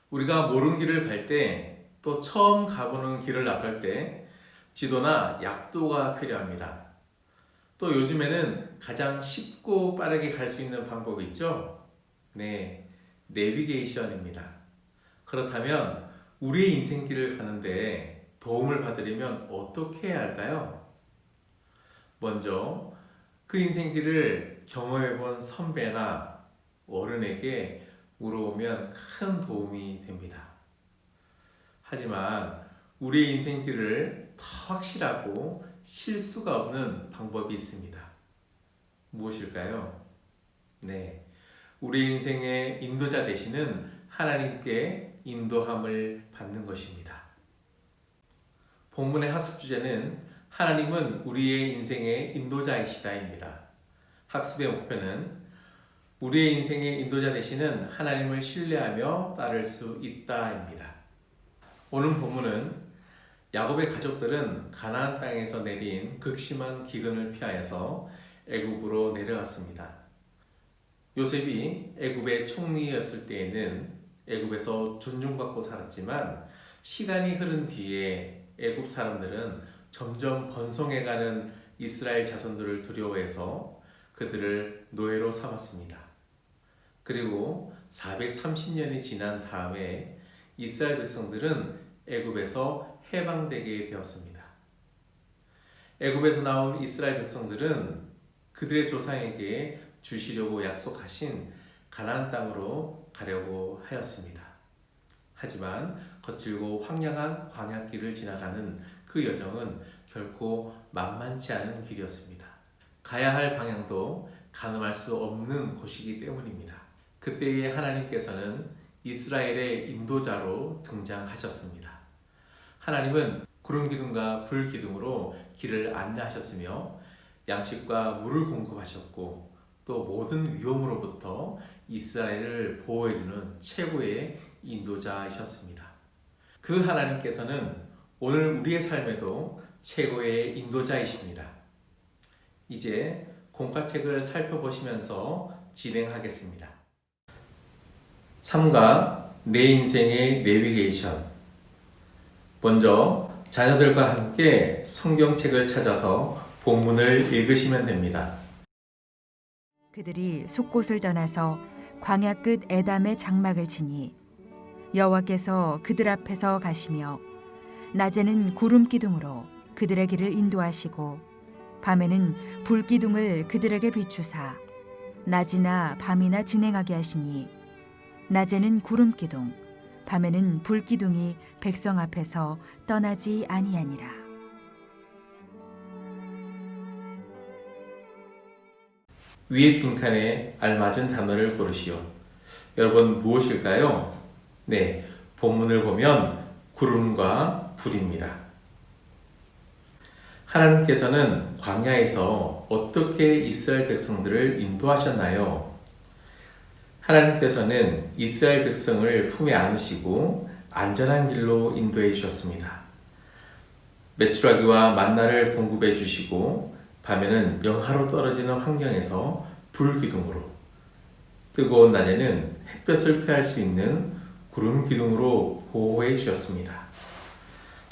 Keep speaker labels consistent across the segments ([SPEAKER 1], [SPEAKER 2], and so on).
[SPEAKER 1] 우리가 모르는 길을 갈 때, 또 처음 가보는 길을 나설 때 지도나 약도가 필요합니다. 또 요즘에는 가장 쉽고 빠르게 갈 수 있는 방법이 있죠? 네, 내비게이션입니다. 그렇다면 우리의 인생길을 가는데 도움을 받으려면 어떻게 해야 할까요? 먼저 그 인생길을 경험해본 선배나 어른에게 물어보면 큰 도움이 됩니다. 하지만 우리의 인생길을 더 확실하고 실수가 없는 방법이 있습니다. 무엇일까요? 네, 우리 인생의 인도자 되시는 하나님께 인도함을 받는 것입니다. 본문의 학습 주제는 하나님은 우리의 인생의 인도자이시다입니다. 학습의 목표는 우리의 인생의 인도자 되시는 하나님을 신뢰하며 따를 수 있다입니다. 오늘 본문은 야곱의 가족들은 가나안 땅에서 내린 극심한 기근을 피하여서 애굽으로 내려갔습니다. 요셉이 애굽의 총리였을 때에는 애굽에서 존중받고 살았지만 시간이 흐른 뒤에 애굽 사람들은 점점 번성해가는 이스라엘 자손들을 두려워해서 그들을 노예로 삼았습니다. 그리고 430년이 지난 다음에 이스라엘 백성들은 애굽에서 해방되게 되었습니다. 애굽에서 나온 이스라엘 백성들은 그들의 조상에게 주시려고 약속하신 가나안 땅으로 가려고 하였습니다. 하지만 거칠고 황량한 광야길을 지나가는 그 여정은 결코 만만치 않은 길이었습니다. 가야 할 방향도 가늠할 수 없는 곳이기 때문입니다. 그때의 하나님께서는 이스라엘의 인도자로 등장하셨습니다. 하나님은 구름 기둥과 불 기둥으로 길을 안내하셨으며 양식과 물을 공급하셨고 또 모든 위험으로부터 이스라엘을 보호해주는 최고의 인도자이셨습니다. 그 하나님께서는 오늘 우리의 삶에도 최고의 인도자이십니다. 이제 공과책을 살펴보시면서 진행하겠습니다. 3과 내 인생의 내비게이션. 먼저 자녀들과 함께 성경책을 찾아서 본문을 읽으시면 됩니다.
[SPEAKER 2] 그들이 숲곳을 떠나서 광야 끝 에담의 장막을 치니 여호와께서 그들 앞에서 가시며 낮에는 구름 기둥으로 그들의 길을 인도하시고 밤에는 불 기둥을 그들에게 비추사 낮이나 밤이나 진행하게 하시니 낮에는 구름 기둥 밤에는 불 기둥이 백성 앞에서 떠나지 아니하니라.
[SPEAKER 1] 위의 빈칸에 알맞은 단어를 고르시오. 여러분 무엇일까요? 네, 본문을 보면 구름과 불입니다. 하나님께서는 광야에서 어떻게 이스라엘 백성들을 인도하셨나요? 하나님께서는 이스라엘 백성을 품에 안으시고 안전한 길로 인도해 주셨습니다. 메추라기와 만나를 공급해 주시고 밤에는 영하로 떨어지는 환경에서 불기둥으로, 뜨거운 낮에는 햇볕을 피할 수 있는 구름 기둥으로 보호해 주셨습니다.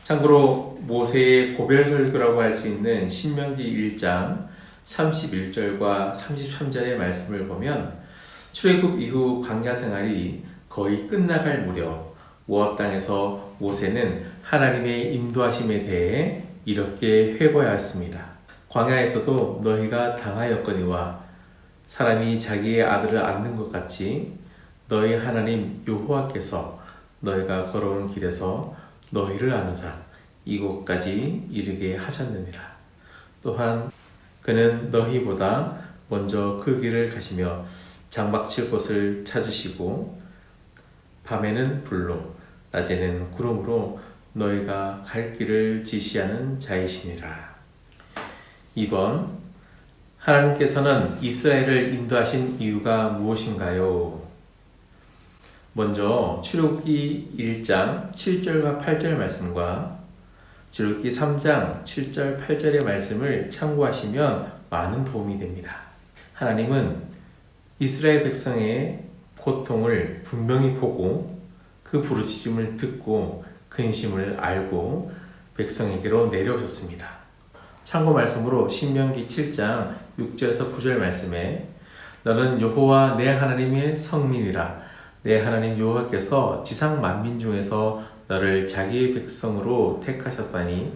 [SPEAKER 1] 참고로 모세의 고별 설교라고 할 수 있는 신명기 1장 31절과 33절의 말씀을 보면 출애굽 이후 광야 생활이 거의 끝나갈 무렵 모압 땅에서 모세는 하나님의 인도하심에 대해 이렇게 회고하였습니다. 광야에서도 너희가 당하였거니와 사람이 자기의 아들을 안는 것 같이 너희 하나님 여호와께서 너희가 걸어온 길에서 너희를 안으사 이곳까지 이르게 하셨느니라. 또한 그는 너희보다 먼저 그 길을 가시며 장막 칠 곳을 찾으시고 밤에는 불로 낮에는 구름으로 너희가 갈 길을 지시하는 자이시니라. 2번, 하나님께서는 이스라엘을 인도하신 이유가 무엇인가요? 먼저 출애굽기 1장 7절과 8절 말씀과 출애굽기 3장 7절 8절의 말씀을 참고하시면 많은 도움이 됩니다. 하나님은 이스라엘 백성의 고통을 분명히 보고 그 부르짖음을 듣고 근심을 알고 백성에게로 내려오셨습니다. 참고 말씀으로 신명기 7장 6절에서 9절 말씀에 너는 여호와 내 하나님의 성민이라 내 하나님 여호와께서 지상 만민 중에서 너를 자기의 백성으로 택하셨다니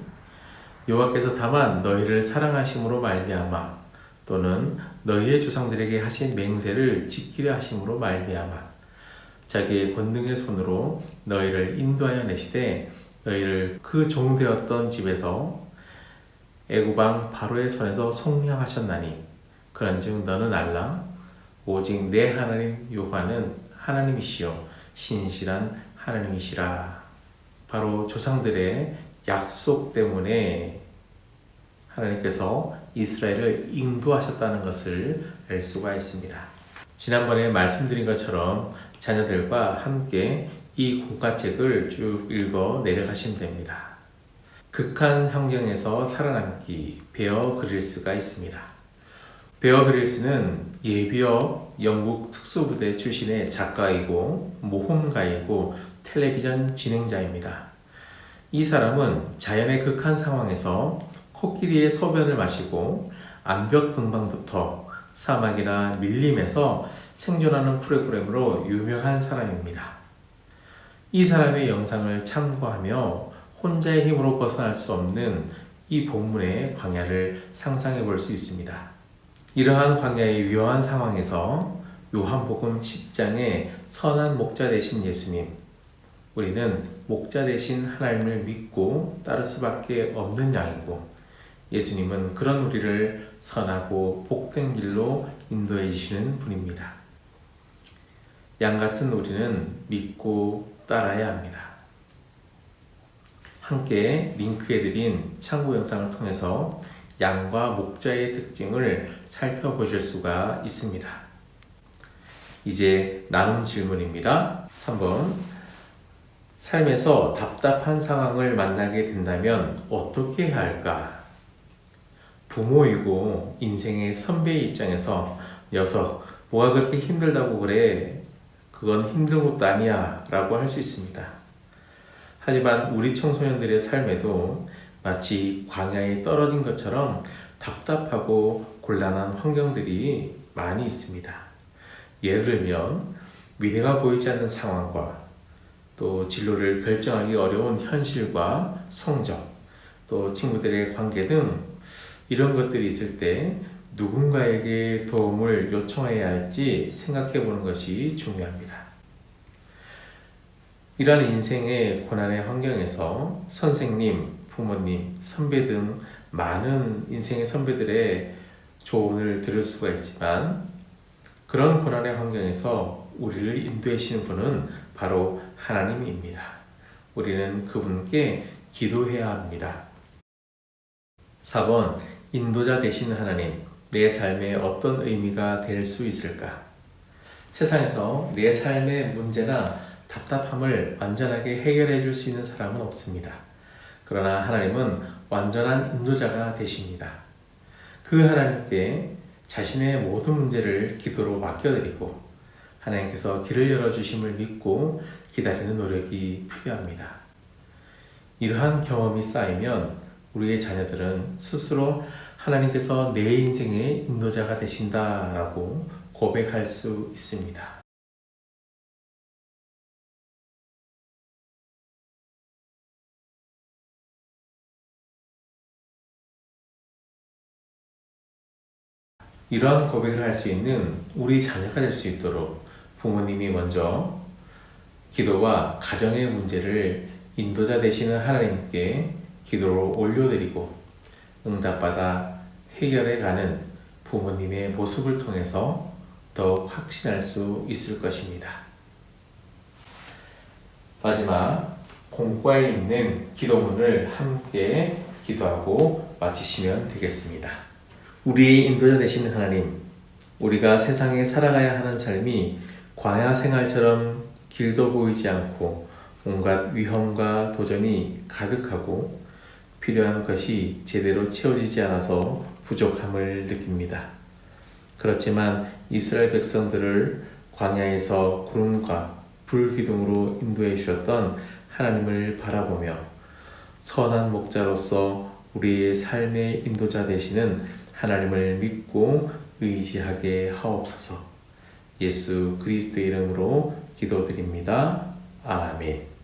[SPEAKER 1] 여호와께서 다만 너희를 사랑하심으로 말미암아 또는 너희의 조상들에게 하신 맹세를 지키려 하심으로 말미암아 자기의 권능의 손으로 너희를 인도하여 내시되 너희를 그 종되었던 집에서 애굽 왕 바로의 손에서 속량하셨나니 그런즉 너는 알라 오직 내 하나님 여호와는 하나님이시요 신실한 하나님이시라. 바로 조상들의 약속 때문에 하나님께서 이스라엘을 인도하셨다는 것을 알 수가 있습니다. 지난번에 말씀드린 것처럼 자녀들과 함께 이 공과책을 쭉 읽어 내려가시면 됩니다. 극한 환경에서 살아남기 베어 그릴스가 있습니다. 베어 그릴스는 예비역 영국 특수부대 출신의 작가이고 모험가이고 텔레비전 진행자입니다. 이 사람은 자연의 극한 상황에서 코끼리의 소변을 마시고 암벽 등반부터 사막이나 밀림에서 생존하는 프로그램으로 유명한 사람입니다. 이 사람의 영상을 참고하며 혼자의 힘으로 벗어날 수 없는 이 본문의 광야를 상상해 볼 수 있습니다. 이러한 광야의 위험한 상황에서 요한복음 10장에 선한 목자 되신 예수님, 우리는 목자 되신 하나님을 믿고 따를 수밖에 없는 양이고 예수님은 그런 우리를 선하고 복된 길로 인도해 주시는 분입니다. 양 같은 우리는 믿고 따라야 합니다. 함께 링크해드린 참고 영상을 통해서 양과 목자의 특징을 살펴보실 수가 있습니다. 이제 나눈 질문입니다. 3번 삶에서 답답한 상황을 만나게 된다면 어떻게 해야 할까? 부모이고 인생의 선배의 입장에서 녀석 뭐가 그렇게 힘들다고 그래? 그건 힘든 것도 아니야 라고 할 수 있습니다. 하지만 우리 청소년들의 삶에도 마치 광야에 떨어진 것처럼 답답하고 곤란한 환경들이 많이 있습니다. 예를 들면 미래가 보이지 않는 상황과 또 진로를 결정하기 어려운 현실과 성적, 또 친구들의 관계 등 이런 것들이 있을 때 누군가에게 도움을 요청해야 할지 생각해 보는 것이 중요합니다. 이러한 인생의 고난의 환경에서 선생님, 부모님, 선배 등 많은 인생의 선배들의 조언을 들을 수가 있지만 그런 고난의 환경에서 우리를 인도하시는 분은 바로 하나님입니다. 우리는 그분께 기도해야 합니다. 4번 인도자 되시는 하나님, 내 삶에 어떤 의미가 될 수 있을까? 세상에서 내 삶의 문제나 답답함을 완전하게 해결해 줄 수 있는 사람은 없습니다. 그러나 하나님은 완전한 인도자가 되십니다. 그 하나님께 자신의 모든 문제를 기도로 맡겨드리고 하나님께서 길을 열어주심을 믿고 기다리는 노력이 필요합니다. 이러한 경험이 쌓이면 우리의 자녀들은 스스로 하나님께서 내 인생의 인도자가 되신다라고 고백할 수 있습니다. 이러한 고백을 할 수 있는 우리 자녀가 될 수 있도록 부모님이 먼저 기도와 가정의 문제를 인도자 되시는 하나님께 기도로 올려드리고 응답받아 해결해가는 부모님의 모습을 통해서 더욱 확신할 수 있을 것입니다. 마지막 공과에 있는 기도문을 함께 기도하고 마치시면 되겠습니다. 우리의 인도자 되시는 하나님, 우리가 세상에 살아가야 하는 삶이 광야 생활처럼 길도 보이지 않고 온갖 위험과 도전이 가득하고 필요한 것이 제대로 채워지지 않아서 부족함을 느낍니다. 그렇지만 이스라엘 백성들을 광야에서 구름과 불기둥으로 인도해 주셨던 하나님을 바라보며 선한 목자로서 우리의 삶의 인도자 되시는 하나님을 믿고 의지하게 하옵소서. 예수 그리스도의 이름으로 기도드립니다. 아멘.